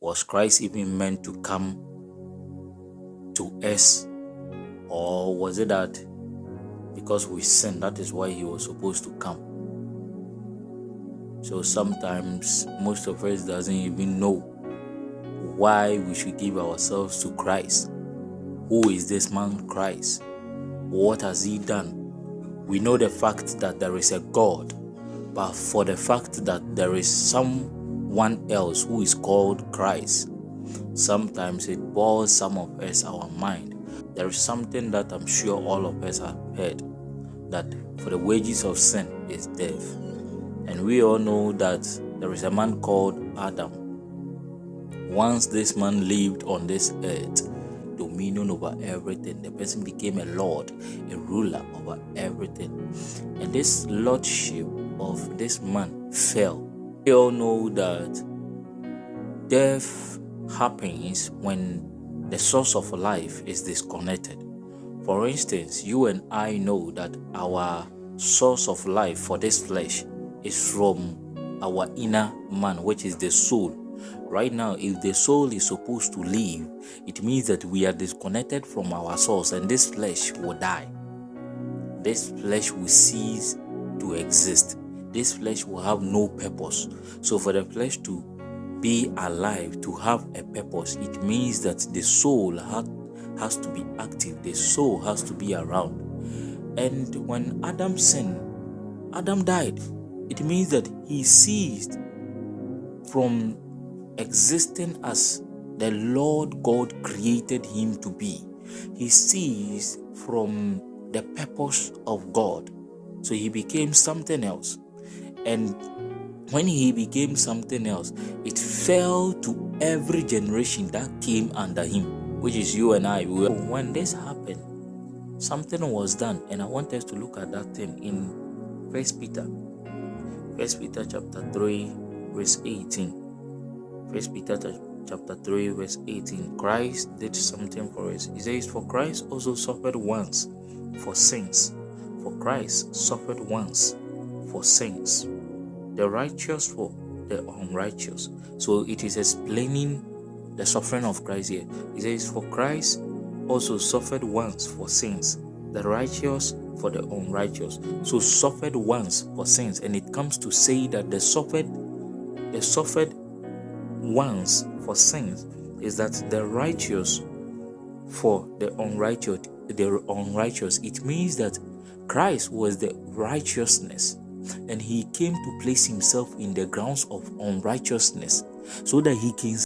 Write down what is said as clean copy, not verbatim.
Was Christ even meant to come to us? Or was it that because we sinned, that is why he was supposed to come? So sometimes most of us doesn't even know why we should give ourselves to Christ. Who is this man Christ? What has he done? We know the fact that there is a God, but for the fact that there is someone else who is called Christ, sometimes it boils some of us our mind. There is something that I'm sure all of us have heard, that for the wages of sin is death. And we all know that there is a man called Adam. Once this man lived on this earth, dominion over everything, the person became a lord, a ruler over everything. And this lordship of this man fell. We all know that death happens when the source of life is disconnected. For instance, you and I know that our source of life for this flesh is from our inner man, which is the soul. Right now, if the soul is supposed to live, it means that we are disconnected from our source, and this flesh will die. This flesh will cease to exist. This flesh will have no purpose. So for the flesh to be alive, to have a purpose, it means that the soul has to be active. The soul has to be around. And when Adam sinned, Adam died. It means that he ceased from existing as the Lord God created him to be. He ceased from the purpose of God. So he became something else. And when he became something else, it fell to every generation that came under him, which is you and I. When this happened, something was done, and I want us to look at that thing in 1 Peter. 1 Peter chapter 3, verse 18. 1 Peter chapter 3, verse 18. Christ did something for us. He says, for Christ also suffered once for sins. For Christ suffered once for sins. The righteous for the unrighteous. So it is explaining the suffering of Christ here. It says, for Christ also suffered once for sins, the righteous for the unrighteous. So suffered once for sins, and it comes to say that the suffered once for sins is that the righteous for the unrighteous. It means that Christ was the righteousness, and he came to place himself in the grounds of unrighteousness so that he can